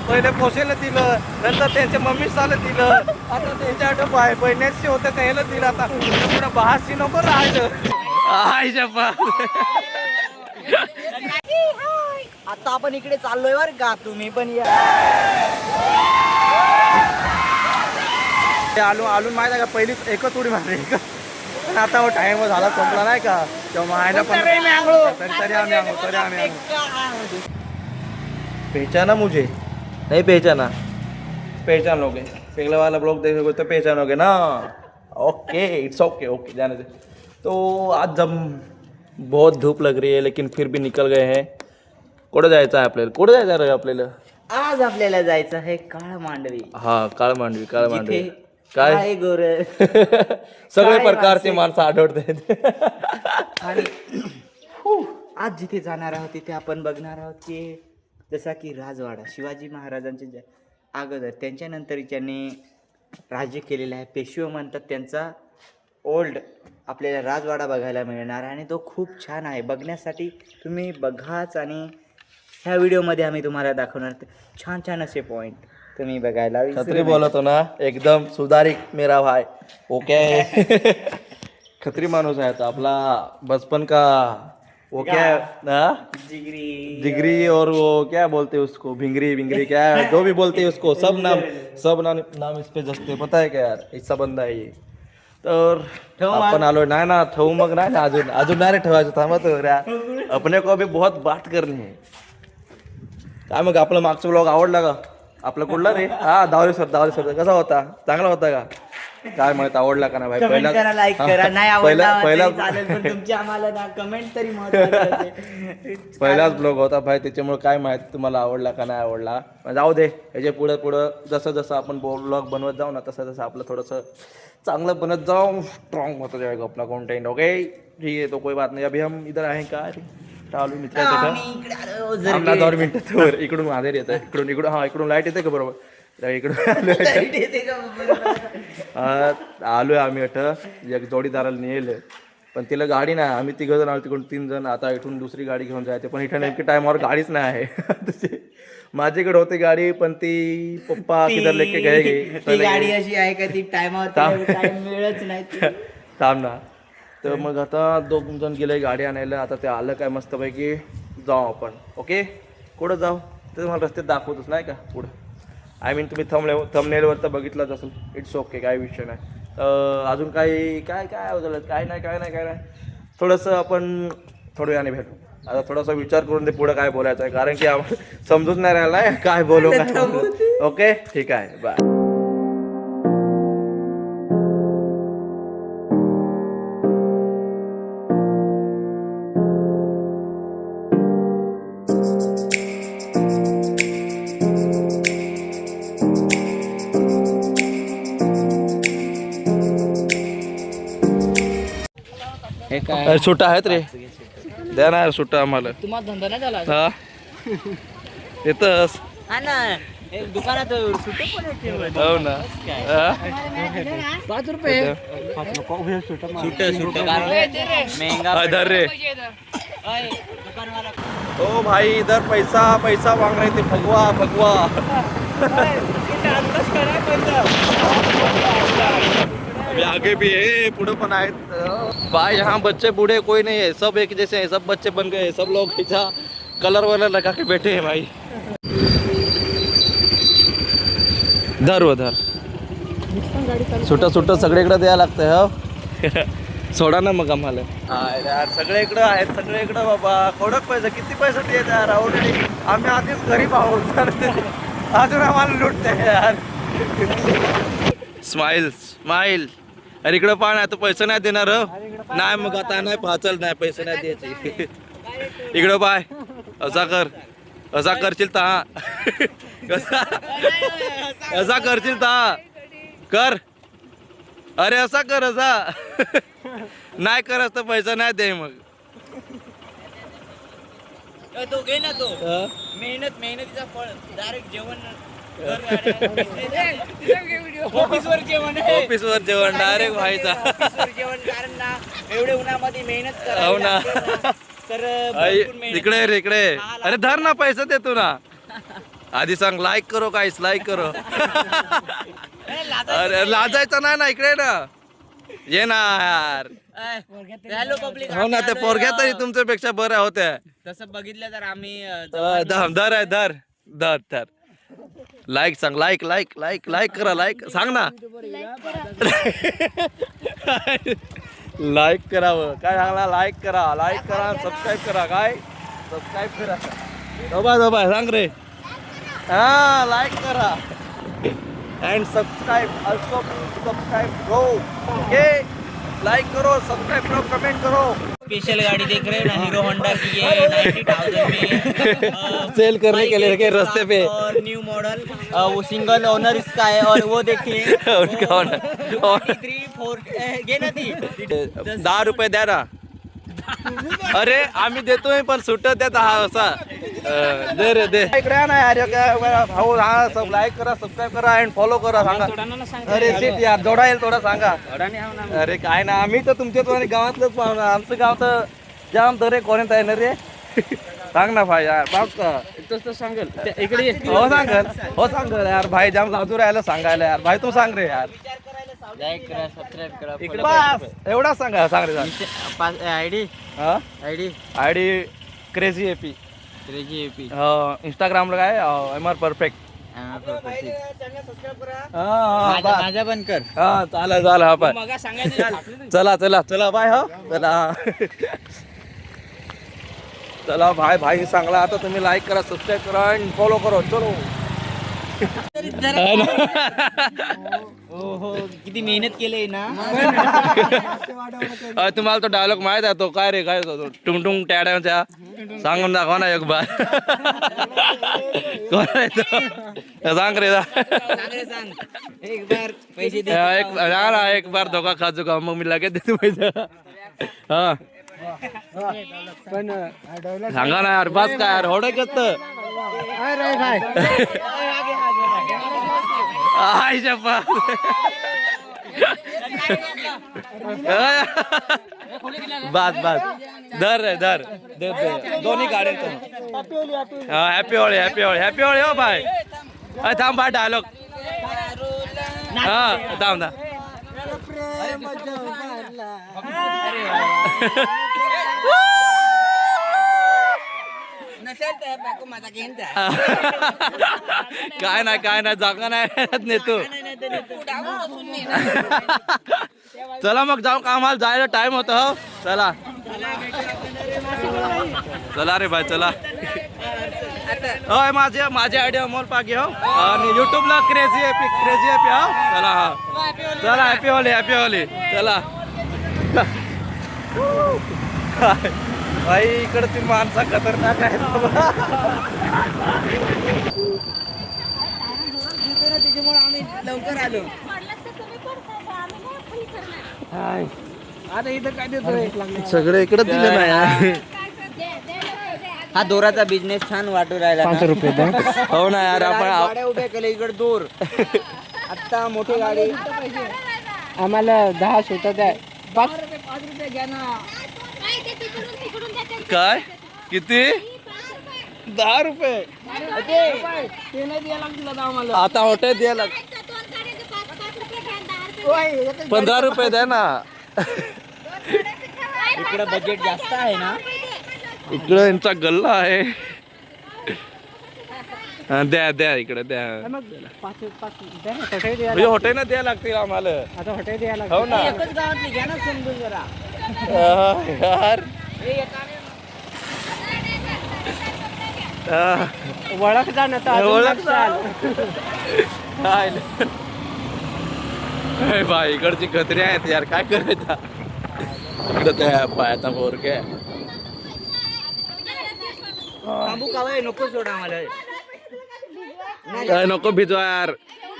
पहिले पोसेला दिलं, नंतर त्यांच्या मम्मी चालत दिलं, आता त्यांच्या बहिण्याशी होतं त्याला दिलं. आता पुढे बहाशी नको राहायचं. आता आपण इकडे चाललोय बर का, तुम्ही पण या. आलून माहिती आहे का, पहिलीच एकच उडी मारली पण आता टाइम झाला संपला नाही का, तेव्हा मायला पण तरी आम्ही पहचाना मुझे नहीं पहचानोगे, पिछले वाला ब्लॉग देखोगे तो पहचानोगे ना. ओके इट्स ओके ओके जाने दे. तो आज जब बहुत धूप लग रही है लेकिन फिर भी निकल गए हैं. कुठं जायचं आहे आपल्याला, कुठं जायचं आहे आपल्याला? आज आपल्याला जायचं आहे काळ मांडवी. हा काळ मांडवी जिथे काय काळे गोरे सगळे प्रकारचे माणसं आढळतात. आणि आज जिथे जाणार आहोत तिथे आपण बघणार आहोत की जसा की राजवाडा शिवाजी महाराजांचे अगोदर त्यांच्यानंतर ज्यांनी राज्य केलेलं आहे, पेशवे म्हणतात त्यांचा ओल्ड आपल्याला राजवाडा बघायला मिळणार आणि तो खूप छान आहे. बघण्यासाठी तुम्ही बघाच आणि ह्या व्हिडिओमध्ये आम्ही तुम्हाला दाखवणार छान छान असे पॉईंट तुम्ही बघायला. खत्री बोलतो ना एकदम सुधारिक मेरा भाई. ओके खत्री माणूस आहे तो आपला बचपन का. वो क्या जिगरी और वो क्या बोलते हैं उसको, भिंगरी क्या जो भी बोलते हैं उसको, सब नाम इस पे जसते. पता है क्या यार, ऐसा बंदा आहे ये. तर आपण आलो नाही ना ठेवू मग नाही ना अजून नाही रे ठेवायचं. थांबा तो अपने को अभी बहुत बात करनी है. काय मग आपला मागचा ब्लॉग आवडला का आपला कुठला रे? हा दावरे सर कसा होता, चांगला होता का? काय म्हणत आवडला का ना भाई? पहिला लाईक करा, नाही आवडला चालेल पण तुमची आम्हाला ना कमेंट तरी महत्त्वाची. पहिलाच ब्लॉग होता भाई, त्याच्यामुळे काय माहिती तुम्हाला आवडला का नाही आवडला. जाऊ दे, याच्या पुढं जसं आपण ब्लॉग बनवत जाऊ ना तसं आपलं थोडंसं चांगलं बनत जाऊ, स्ट्रॉंग होता जाएगा अपना कंटेंट. ओके ठीक है, तो कोई बात नाही. अभी हम इधर आहे का चालू मित्र 2 मिनिटं इकडून आधेर येतं, इकडून हा इकडून लाईट येते का बरोबर? इकडून आलोय आम्ही एक जोडीदाराला नेलं पण तिला गाडी नाही. आम्ही 3 जण आलो, तिकडून 3 जण. आता इथून दुसरी गाडी घेऊन जायचे पण इथं नेमकी टायमावर गाडीच नाही आहे. माझ्याकडे होती गाडी पण ती पप्पा किधर लेके गए. ती गाडी अशी आहे का ती टाइम मिळच नाही. थांब ना. तर मग आता 2 जण गेले गाडी आणायला. आता ते आलं काय मस्तपैकी जाऊ आपण. ओके कुठं जाऊ ते तुम्हाला रस्त्यात दाखवतोच नाही का पुढं. आय मीन तुम्ही थंबनेलवर तर बघितलंच असेल. इट्स ओके काय विषय नाही. अजून काय होतं काय नाही थोडंसं आपण थोड्या वेळाने भेटू. आता थोडासा विचार करून ते पुढं काय बोलायचं आहे कारण की आम्हाला समजूच नाही राहिला आहे काय बोलू काय. ओके ठीक आहे बाय. सुट्टा आहेत रे, द्या ना सुट्टा आम्हाला. तुम्हाला धंदा नाही झाला हा येतच दुकानात सुट्टे पण येते. हो ना. 5 रुपये इधर रे. ओ भाई इधर पैसा मांग रहे थे. भगवा अभी आगे भी है, पुढे पण आहेत भाई. यहाँ बच्चे बूढ़े कोई नहीं है, सब एक जैसे हैं. सब बच्चे बन गए, सब लोग कलर वलर लगा के बैठे हैं भाई. धर सुट्ट सगळीकडे द्यायला लागतंय. हो सोडा ना मग आम्हाला. यार सगळे इकडं आहेत, सगळे इकडं बाबा. कडक पैसा किती पैसा देत यार. ऑलरेडी आम्ही आधीच गरीब आहोत अजून आम्हाला लुटते यार. स्माइल अरे इकडं पहा ना, तर पैसे नाही देणार. नाही मग आता नाही पाचल नाही, पैसे नाही द्यायचे. इकडं पाय असा करशील ता असा करशील ता कर. अरे असा कर असा नाही करस तर पैसा नाही दे. मग तो घे ना तो मेहनतीचा फळ डायरेक्ट जेवण ऑफिसवर जेवण डायरेक्ट व्हायचा. जेवण कारण ना एवढे उन्हामध्ये मेहनत हो ना. तर इकडे रे इकडे. अरे धर ना पैसा देतो ना. आधी सांग लाईक करो गाईस लाईक करो. अरे लाजायचं नाही ना इकडे ना ये ना यार. Hello public. हो ना ते पोरग्या तरी तुमच्यापेक्षा बऱ्या होत्या. तसं बघितलं तर आम्ही धर आहे धर धर धर. लाईक सांग लाईक लाईक लाईक लाईक करा लाईक सांग ना. लाईक करावं काय सांगला लाईक करा सबस्क्राईब करा काय सबस्क्राईब करा. दोबा सांग रे. हा लाईक करा and subscribe also subscribe bro. Okay like करो सब्सक्राइब करो कमेंट करो. स्पेशल गाड़ी देख रहे हैं ना हीरो होंडा की ये 90,000 में सेल करने के लिए रखे रास्ते पे. और न्यू मॉडल वो सिंगल ओनर इसका है. और वो देखिए उनका ऑनर 3 4 घे ना ती 10 रुपये द्या ना. अरे आम्ही देतोय पण सुटत देत हा असा. दे रे दे इकडे या ना यार भाऊ. हा सब लाईक करा सबस्क्राईब करा अँड फॉलो करा सांगा. अरे सीट यार जोडा येईल थोडा सांगा. अरे काय ना आम्ही तर तुमच्याच गावातलंच पाहू ना. आमचं गाव तर जाम दरे कोणत आहे ना रे. सांग ना भाई यार बाप का सांगेल इकडे. हो सांगल यार भाई जाम लाजू राहिला सांगायला यार भाई. तू सांग रे यार. लाईक करा सबस्क्राइब करा बस एवढा सांगा सांग रे. आयडी हा ID ID crazy AP. Crazy AP इंस्टाग्रामला काय MR परफेक्ट. माझा पण कर. हा चालेल हा पाय. चला चला चला बाय. हो चला चला भाई भाई सांगला आता तुम्ही लाईक करा सबस्क्राईब करा आणि फॉलो करा. चलो हो किती मेहनत केली ना. तुम्हाला तो डायलॉग माहित आहे तो काय रे काय टुंग टुंग टॅड्याच्या सांगून दाखवा ना एक बार. कोण आहे तो सांग रे. सांग एक बार पैसे दे. एक बार धोका खाजू का मग मी लगेच देतो पैसे. हा सांगा ना यार बस काय यार होडे कत आई शप्पा. बस बस धर रे धर दे दोन्ही गाड्यांचं. Happy Holi happy Holi happy Holi हो भाई. थांब भाई डायलॉग. हा थांब थांब. काय नाही जागा नाही नेतो. चला मग जाऊ कामाला जायला टाइम होता. हो चला चला रे भाई चला. होय माझे आयडिया अमोल पागे. हो आणि युट्यूबला क्रेझी एपी हो. चला हा चला हॅपी होली चला. भाई इकडची माणसं खतरनाक आहेत. त्याच्यामुळे आम्ही लवकर आलो. आता इथं काय देतोय सगळे इकडे दिले नाही. हा दोराचा बिझनेस छान वाटू राहिला. 500 रुपये द्या. हो ना यार आपण गाड्या उभ्या केल्या इकडे दोर. आता मोठी गाडी आम्हाला 10 सुट द्या. 5 रुपये घ्या ना. काय किती 10 रुपये आता हॉटेल द्यायला 15 रुपये द्या ना. इकडे बजेट जास्त आहे ना. इकडं यांचा गल्ला आहे. द्या द्या इकडे द्या. म्हणजे हॉटेल द्या लागतील आम्हाला. आता हॉटेल द्यायला हो ना एकच गावातली घ्या ना समजून जरा. यार ओळख जा ना बाई इकडची खत्री आहेत यार काय करायचं. इकडं त्या पायाचा बोर काय थांबू का वय? नको सोडा आम्हाला. काय नको भिजवा यार.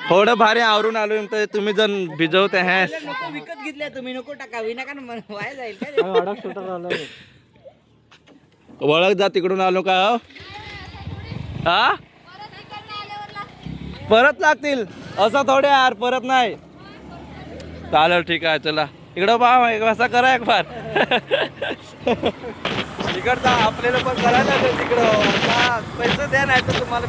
थोडं भारी आवरून आलो तर तुम्ही जण भिजवते हैं. नको विकत घेतल्या तुम्ही. नको टाका विनाका वाया जाईल काय. ओळख सुट झालं. ओळख जा तिकडून आलो का. हो हा परत लागतील असं थोडे यार परत नाही. चालेल ठीक आहे चला इकडं पहा कसा करा एक बार. इकडचा आपल्याला पण करायला तिकडं पैसे द्या नाही तर तुम्हाला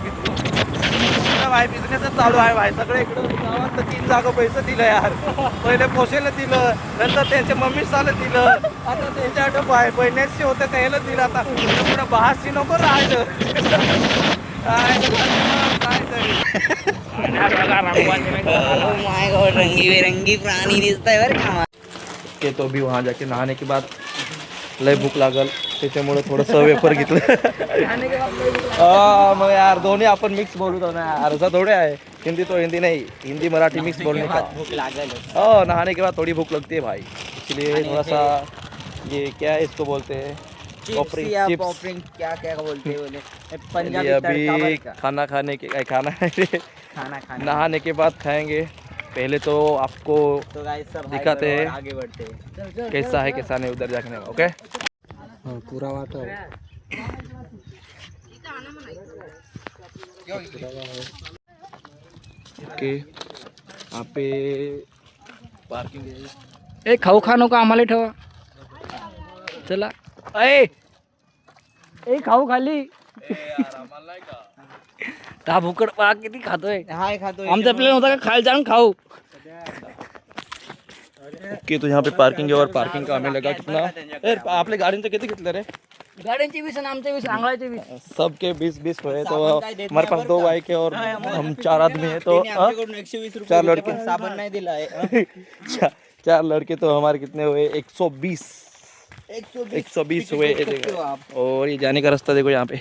सगळं भाई बिझनेसच चालू आहे भाई. सगळे इकडं गावात 3 जागा पैसे दिलं यार. पहिले पोशेला दिलं, नंतर त्यांच्या मम्मीच आलं दिलं, आता त्यांच्या आठवण आहे पहिल्याशी होते त्याला दिलं. आता पुढं बहाशी नको राहिलं. काय तरी रंगीबेरंगी प्राणी दिसताय बरं का. के तो भी वहाँ जाके नहाने के बाद लय भूक लागल त्याच्यामुळे थोडंसं वेफर घेतलं. मग यार दोन्ही आपण मिक्स बोलतो ना यार, असं थोडे आहे. हिंदी तो हिंदी नहीं, हिंदी मराठी मिक्स बोलने का. भूक लागल. नहाने के बाद थोड़ी भूख लगती है भाई, इसलिए थोड़ा सा ये क्या है इसको बोलते हैं चिप्स या पॉपरिंग क्या क्या बोलते हैं बोले पंजाबी तड़का अभी बड़का. खाना खाने के खाना खाना खाना. नहाने के बाद खाएंगे. पहले तो आपको तो गाइस सब दिखाते हैं. आगे बढ़ते हैं. कैसा है कैसा नहीं उधर जाके. ओके पुरा वाटो ओके यहाँ पे पार्किंग है. ए खाऊ खा नको आम्हाला ठेवा. चला ए खाऊ खाली. हा भुकड पहा किती खातोय. हाय खातो. आमचा प्लॅन होता का खायला जाऊन खाऊ. ओके तो यहाँ पे पार्किंग है और पार्किंग का हमें लगा कितना. आपल्या गाडीचं किती घेतलं रे. गाड्यांची वीस आणि आमच्या वीस आंगळाचे वीस. सबके 20-20 हुए तो हमारे पास 2 बाइक है और हम 4 आदमी है तो 120 रुपये 4 लड़के साबण नाही दिला आहे. 4 लड़के तो हमारे कितने हुए 120 120 हुए. सकते हो आप. और ये जाने का रास्ता देखो यहाँ पे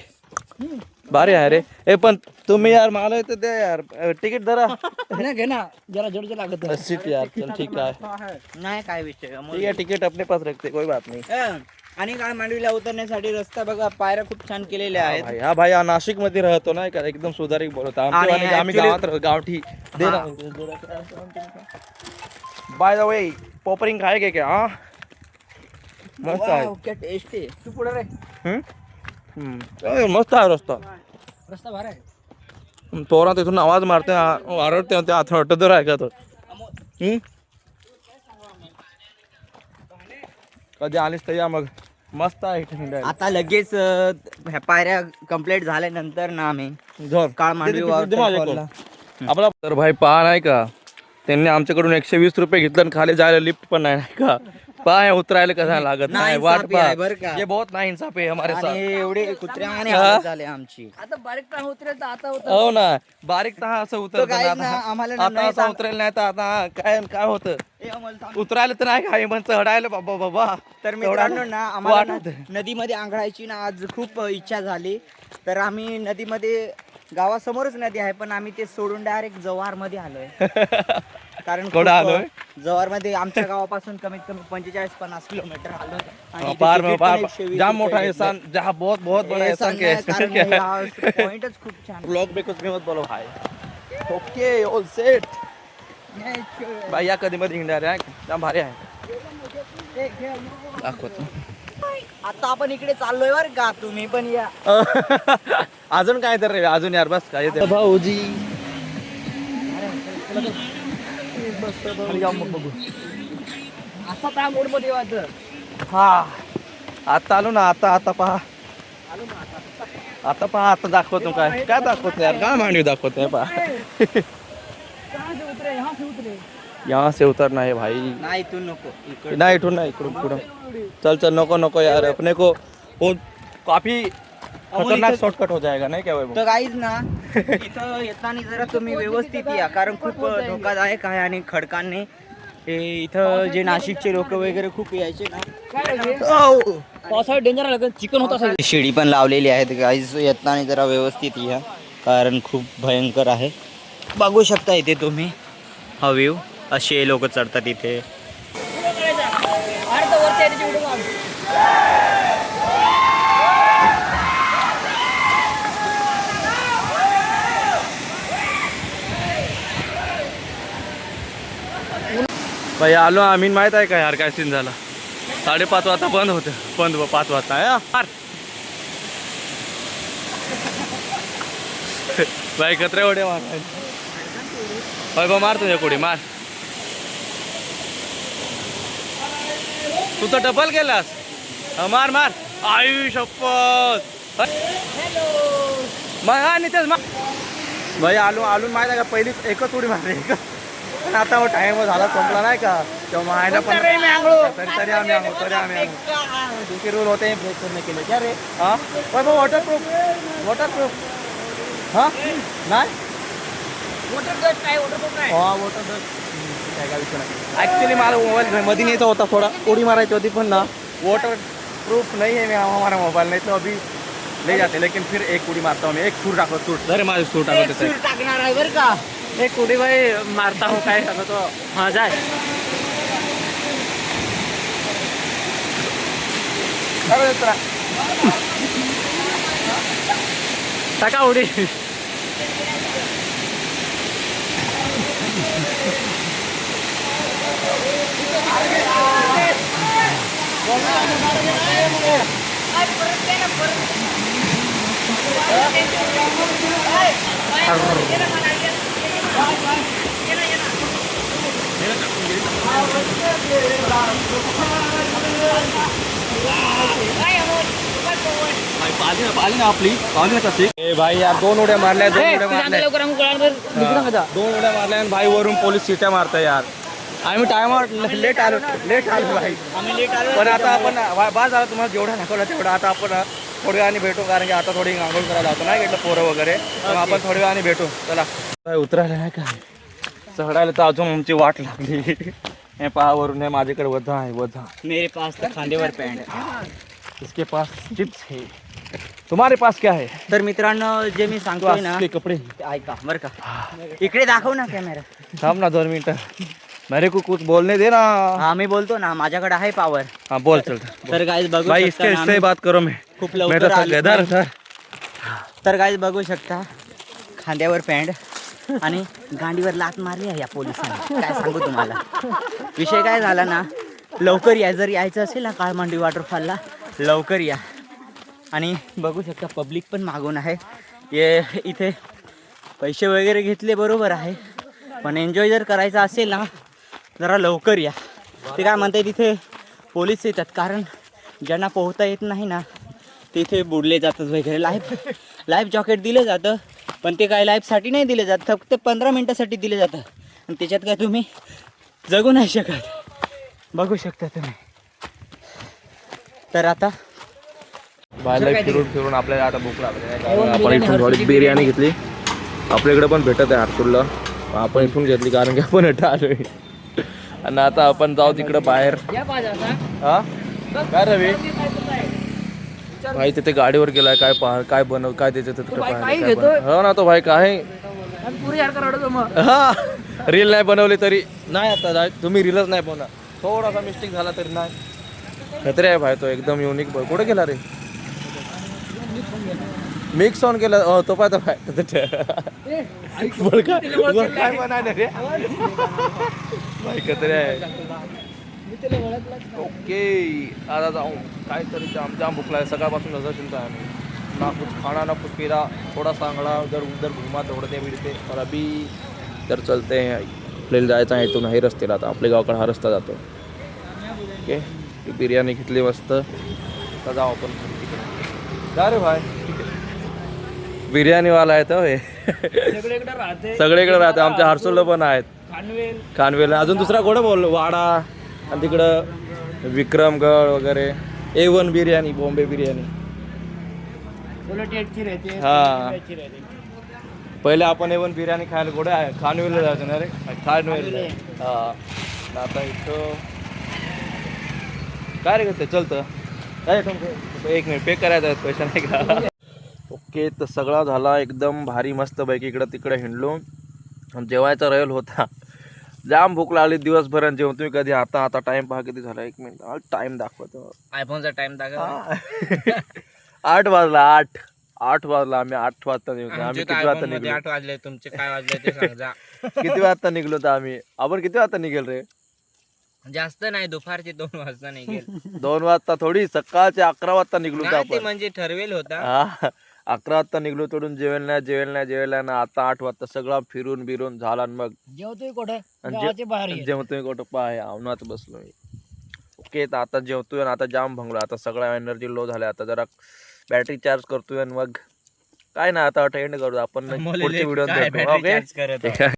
बारे आहे रे. ए पण तुम्ही यार मला येतं द्या यार तिकीट धरा. नाही घे ना जरा जोड लागत. सीट यार चल ठीक आहे. नाही काय विषय ठीक है टिकट अपने पास रखते कोई बात नहीं. आणि काय मांडवीला उतरण्यासाठी रस्ता बघा, पायऱ्या खूप छान केलेल्या आहेत. भाई हा भाई नाशिक मध्ये राहतो ना का एकदम सुधारित बोलतो. आमच्या आम्ही गावात गावठी दे ना. बाय द वे पॉपरिंग खाएगे क्या. हाँ मस्त आहे. क्या टेस्ट आहे. तू पुढे रे. मस्त आहे रस्ता. रस्ता भार आहे. पोरा तिथून आवाज मारते आरडते त्या वाटत आहे का तो. कधी आलीस तर या मग मस्त आहे इथे हिंडायला. आता लगेच ह्या पायऱ्या कंप्लीट झाल्यानंतर ना आम्ही झोप. काळ मांडवी waterfall. आपला तर भाई पहा नाही का त्यांनी आमच्याकडून 120 रुपये घेतलं आणि खाली जायला लिफ्ट पण नाही का. पाय उतरायला कसं लागत नाही. वाट नाइंसाफी आहे बरं का. ये बहुत नाइंसाफी है हमारे आणि साथ. एवढे कुत्र्याने हालत झाले आमची. आता बारीक टांग उतरेल तर आता होत. हो ना बारीक तहा असं तो उतरत काही ना आम्हाला ना आता नाही असं उतरेल नाही तर आता काय काय होतं ए, अमोल थांब. उतरायला तर नाही काय पण चढायला बाबा बाबा. तर मित्रांनो ना आम्हाला वाटत. ना नदीमध्ये आंघोळायची ना आज खूप इच्छा झाली. तर आम्ही नदीमध्ये गावासमोरच नदी आहे पण आम्ही ते सोडून डायरेक्ट जव्हार मध्ये आलोय. कारण कुठं आलोय? जव्हार मध्ये आमच्या गावापासून कमीत कमी 45-50 किलोमीटर आलो. आणि पार तिथे में ticket पार पण 120 जाम मोठा रुपये एहसान जहाँ बहुत बहुत बड़ा घेतले. एहसान के एहसान नाही, कारण हा पॉइंटच खूप छान. ब्लॉग में कुछ भी मत बोलो भाई. ओके ऑल सेट भाई या कधी मध्ये हिंडा रे जाम भारी आहे. दाखवतो आता आपण इकडे चाललोय बर का, तुम्ही पण या. अजून काय तर रे अजून यार बस काय ते भाऊजी. आता त्या मोड मध्ये वाटत. हा आता आलो ना. आता पहा आता दाखवतो काय काय दाखवतो यार काय मांडवी दाखवतो पहा. यहाँ से उतरना है भाई. नाही तू नको इकडे. नाही इथून नाही इकडून पुढं. चल नको नको यार अपने को वो काफी खतरनाक शॉर्टकट हो जाएगा नहीं क्या वैभव. तर काहीच ना इथं येताना जरा तुम्ही व्यवस्थित या, कारण खूप धोकादायक आहे आणि खडकांनी हे इथं जे नाशिकचे लोक वगैरे खूप यायचे ना. पावसाळ्यात डेंजर आलं चिकन होत असेल. शिडी पण लावलेली आहेत गाईज, येताना जरा व्यवस्थित या कारण खूप भयंकर आहे. बघू शकता इथे तुम्ही हा व्ह्यू. असे लोक चढतात इथे. भाई आलो आम्ही माहित आहे का यार काय सीन झाला. 5:30 वाजता बंद होतं. बंद 5 वाजता यार. भाई कचरे ओढे मार वैभव मार तुझ्या कोडी मार. तू तर डबल केलास. मार मार आई शपथ. मग हा नितेश मार. भाई आलून माहिती आहे का पहिलीच एकच उडी मारली एकच. पण आता मग टाइम झाला संपला नाही का तेव्हा मायला पण तरी आम्ही दुसरे रूल होते ब्रेक करणे केले क्या रे हां पण वॉटरप्रूफ हां नाही हां वॉटर काय का विषय नाही ॲक्च्युली मला मोबाईल मध्ये न्यायचा होता थोडा उडी मारायची होती पण ना वॉटर प्रूफ नहीं है मैं हमारा मोबाइल नहीं तो अभी ले जाते लेकिन फिर एक उडी मारता हूँ मैं एक सूट टाकतो सूट अरे माझे सूट टाकतो टाकणार आहे बरं का. एक उडी भाई मारता हूँ काय सांगतो मजा आहे. अरे तरा टाका उडी. पाली ना आपली पाली ना कशी ए भाई यार दोन उड्या मारल्या आणि भाई वरून पोलीस सीट्या मारताय यार. आम्ही टायमावर लेट आलो भाई पण आता आपण बाज झाला तुम्हाला जेवढा दाखवला तेवढा. आता आपण थोड्या वेळाने भेटू कारण की आता थोडी आंघोळ करायला होतं नाही घेतलं पोरं वगैरे मग आपण थोड्या वेळाने भेटू. चला काय उतरायला नाही काय चढायला तर अजून आमची वाट लागली. हे पहावरून हे माझ्याकडे वजा आहे वजा. मेरे पास तर खांदेवर पॅन्ट. इसके पास चिप्स है तुम्हारे पास क्या है. तर मित्रांनो जे मी सांगतोय ना के कपडे ते ऐका बरं का. इकडे दाखव ना कॅमेरा. थांब ना 2 मिनिटं मेरे को कुछ बोलने दे ना. हा मी बोलतो ना माझ्याकडे आहे पावर. हाँ बोल चल तर गाईज बघू भाई शकता ना, इससे बात करो मैं खूप मैं लवकर तो थक आलो गया नाही. धर. तर गाईज बघू शकता खांद्यावर पॅन्ट आणि गांडीवर लात मारली आहे या पोलिसांनी. काय सांगू तुम्हाला विषय काय झाला ना लवकर या जर यायचं असेल ना काळमांडी वॉटरफॉलला लवकर या. आणि बघू शकता पब्लिक पण मागून आहे. ये इथे पैसे वगैरे घेतले बरोबर आहे पण एन्जॉय जर करायचा असेल ना जरा लवकर या. ते काय म्हणते तिथे पोलीस येतात कारण ज्यांना पोहता येत नाही ना तिथे बुडले जातात वगैरे. लाईफ जॉकेट दिलं जातं पण ते काय लाईफसाठी नाही दिले जात फक्त 15 मिनटासाठी दिले जातं आणि त्याच्यात काय तुम्ही जगू नाही शकत. बघू शकता तुम्ही. तर आता बाहेर फिरून आपल्याला आता भूक लागली. आपण इथून थोडी बिर्याणी घेतली आपल्याकडे पण भेटत आहे हरसूलला. आपण इथून घेतली कारण की आपण इथं आलोय आणि आता आपण जाऊ तिकडं बाहेर. हा काय रवी भाई तिथे गाडीवर गेलाय काय काय बनव काय त्याचं तिकडे हो ना तो भाई काय हा रील नाही बनवली तरी नाही. आता तुम्ही रीलच नाही बनवा थोडासा मिस्टेक झाला तरी नाही. खतरे आहे भाई तो एकदम युनिक. कुठे गेला रे मिक्स ऑन केलं तो पाहतो काय म्हणाले रे भाई खतरे आहे. ओके आता जाऊ काहीतरी जाम भूक लागली सकाळपासून नजर चिंता आहे ना कुछ खाना ना कुछ पीना थोड़ा सांगड़ा उधर उधर घुमा दौड़ते फिरते और अभी इधर चलते हैं. आपल्याला जायचं आहे इथून हे रस्त्याला आता आपल्या गावाकडे हा रस्ता जातो. ओके बिर्याणी घेतली मस्त तर जाऊ आपण तिकडे. जा रे भाई बिर्याणीवाला आहे तो हे सगळीकडे राहते. आमच्या हर्सूलला पण आहेत खानवेल अजून दुसरा कोण बोल वाडा आणि तिकडं विक्रमगड वगैरे. A1 बिर्याणी बॉम्बे बिर्याणी हा पहिले आपण A1 बिर्याणी खायला कुठे आहे खानवेलला जायचं ना रे खानवेल. हा आता इथं काय रे करते चलतं काय 1 मिनिट पे करायचं आहे पैसा नाही का. ओके तर सगळा झाला एकदम भारी मस्त पैकी. इकडं तिकडे हिंडलो जेवायचा राहील होता. जाम भूक लागली दिवसभर आणि जेवतोय कधी. आता टाइम पहा किती झाला 1 मिनिट टाइम दाखवतो आयफोनचा टाइम दाखव. 8 वाजला 8 वाजला. आम्ही 8 वाजता निघलो. आम्ही किती वाजता निघलो 8 वाजले तुमचे काय वाजले ते सांगा. किती वाजता निघलो तर आम्ही आपण किती वाजता निघेल रे. जास्त नाही दुपारचे 2 वाजता निघेल. 2 वाजता थोडी सकाळचे 11 वाजता निघलो तर आपण. म्हणजे ठरवेल होता. हा 11 वाजता निघलो तोडून जेवेल नाही ना. आता 8 वाजता सगळा फिरून बिरून झाला आणि मग जेवतोय कुठे जेवतोय कुठं पाय आवनात बसलोय. ओके तर आता जेवतोय आणि आता जाम भंगलो. आता सगळा एनर्जी लो झाला. आता जरा बॅटरी चार्ज करतोय आणि मग काय ना आता एंड करू आपण पुढच्या व्हिडिओ काय भेटू battery ओके charge करत आहोत.